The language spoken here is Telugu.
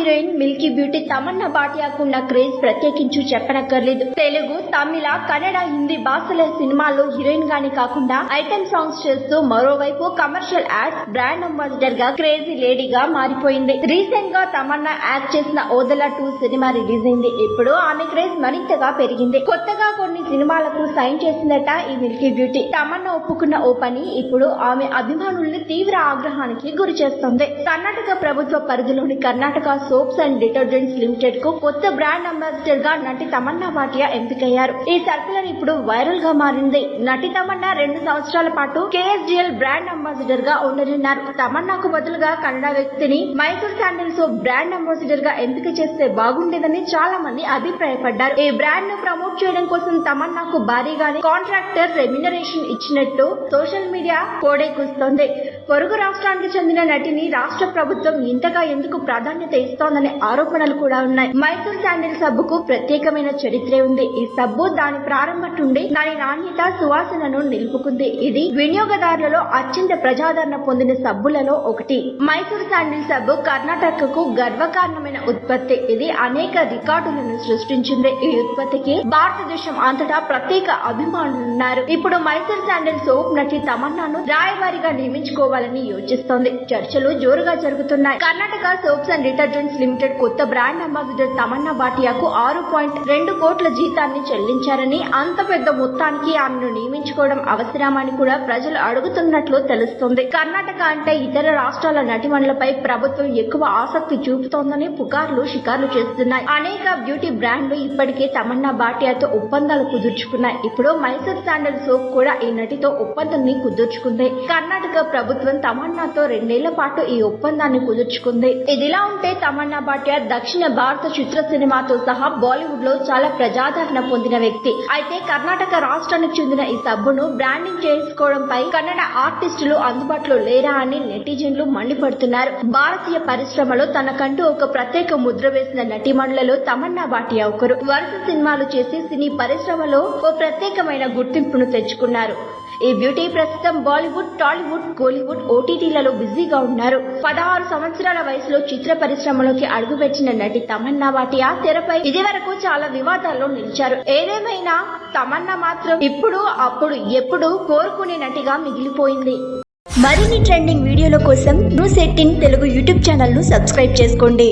హీరోయిన్ మిల్కీ బ్యూటీ తమన్నా భాటియాకున్న క్రేజ్ ప్రత్యేకించి చెప్పనక్కర్లేదు. తెలుగు, తమిళ, కన్నడ, హిందీ భాషల సినిమాల్లో హీరోయిన్ గానే కాకుండా ఐటెం సాంగ్స్ చేస్తూ మరోవైపు కమర్షియల్ యాడ్స్ బ్రాండ్ అంబాసిడర్ గా క్రేజీ లేడీగా మారిపోయింది. రీసెంట్ గా తమన్నా యాక్ట్ చేసిన ఓదెలా 2 సినిమా రిలీజ్ అయింది. ఇప్పుడు ఆమె క్రేజ్ మరింతగా పెరిగింది. కొత్తగా కొన్ని సినిమాలకు సైన్ చేసిందట ఈ మిల్కీ బ్యూటీ. తమన్నా ఒప్పుకున్న ఓ పని ఇప్పుడు ఆమె అభిమానుల్ని తీవ్ర ఆగ్రహానికి గురి చేస్తోంది. కర్ణాటక ప్రభుత్వ పరిధిలోని Karnataka soaps and detergents limited కు కొత్త బ్రాండ్ అంబాసిడర్ గా నటి తమన్నా భాటియా ఎంపికయ్యారు. ఈ సర్కులర్ ఇప్పుడు వైరల్ గా మారింది. నటి తమన్నా 2 సంవత్సరాల పాటు KSDL బ్రాండ్ అంబాసిడర్ గా ఉండనున్నారు. తమన్నాకు బదులుగా కన్నడ వ్యక్తిని Mysore sandal soap brand ambassador గా ఎంపిక చేస్తే బాగుండేదని చాలా మంది అభిప్రాయపడ్డారు. ఈ బ్రాండ్ ను ప్రమోట్ చేయడం కోసం తమన్నాకు భారీగానే కాంట్రాక్టర్ రెమ్యునరేషన్ ఇచ్చినట్టు సోషల్ మీడియా కోడైకూస్తోంది. పొరుగు రాష్ట్రానికి చెందిన నటిని రాష్ట్ర ప్రభుత్వం ఇంతగా ఎందుకు ప్రాధాన్యత ఇస్తోందనే ఆరోపణలు కూడా ఉన్నాయి. మైసూర్ శాండిల్ సబ్బుకు ప్రత్యేకమైన చరిత్రే ఉంది. ఈ సబ్బు దాని ప్రారంభం నుండి దాని నాణ్యత, సువాసనను నిలుపుకుంది. ఇది వినియోగదారులలో అత్యంత ప్రజాదరణ పొందిన సబ్బులలో ఒకటి. మైసూర్ శాండిల్ సబ్బు కర్ణాటకకు గర్వకారణమైన ఉత్పత్తి. ఇది అనేక రికార్డులను సృష్టించింది. ఈ ఉత్పత్తికి భారతదేశం అంతటా ప్రత్యేక అభిమానులున్నారు. ఇప్పుడు మైసూర్ శాండిల్ సోప్ నటి తమన్నాను రాయబారిగా నియమించుకోవాలని యోచిస్తోంది. చర్చలు జోరుగా జరుగుతున్నాయి. Karnataka soaps and detergents limited కొత్త బ్రాండ్ అంబాసిడర్ తమన్నా భాటియాకు 6.2 కోట్ల జీతాన్ని చెల్లించారని, అంత పెద్ద మొత్తానికి ఆమెను నియమించుకోవడం అవసరమని కూడా ప్రజలు అడుగుతున్నట్లు తెలుస్తోంది. కర్ణాటక అంటే ఇతర రాష్ట్రాల నటిమణులపై ప్రభుత్వం ఎక్కువ ఆసక్తి చూపుతోందని పుకార్లు షికార్లు చేస్తున్నాయి. అనేక బ్యూటీ బ్రాండ్లు ఇప్పటికే తమన్నా భాటియాతో ఒప్పందాలు కుదుర్చుకున్నాయి. ఇప్పుడు మైసూర్ శాండిల్ సోప్ కూడా ఈ నటితో ఒప్పందాన్ని కుదుర్చుకుంది. కర్ణాటక ప్రభుత్వం తమన్నాతో 2 ఏళ్ల పాటు ఈ ఒప్పందాన్ని కుదుర్చుకుంది. ఇదిలా ఉంటే తమన్నా భాటియా దక్షిణ భారత చిత్ర సినిమాతో సహా బాలీవుడ్ లో చాలా ప్రజాదరణ పొందిన వ్యక్తి. అయితే కర్ణాటక రాష్ట్రానికి చెందిన ఈ సబ్బును బ్రాండింగ్ చేసుకోవడంపై కన్నడ ఆర్టిస్టులు అందుబాటులో లేరా అని నెటిజన్లు మండిపడుతున్నారు. భారతీయ పరిశ్రమలో తనకంటూ ఒక ప్రత్యేక ముద్ర వేసిన నటిమణులలో తమన్నా భాటియా ఒకరు. వరుస సినిమాలు చేసి సినీ పరిశ్రమలో ఓ ప్రత్యేకమైన గుర్తింపును తెచ్చుకున్నారు. ఈ బ్యూటీ ప్రస్తుతం బాలీవుడ్, టాలీవుడ్, కోలీవుడ్, OTTలలో బిజీగా ఉన్నారు. 16 సంవత్సరాల వయసులో చిత్ర పరిశ్రమలోకి అడుగుపెట్టిన నటి తమన్నా భాటియా తెరపై ఇదివరకు చాలా వివాదాల్లో నిలిచారు. ఏదేమైనా తమన్నా మాత్రం ఇప్పుడు, అప్పుడు, ఎప్పుడు కోరుకునే నటిగా మిగిలిపోయింది. మరిన్ని ట్రెండింగ్ వీడియోల కోసం న్యూస్ 18 తెలుగు యూట్యూబ్ ఛానల్ ను సబ్స్క్రైబ్ చేసుకోండి.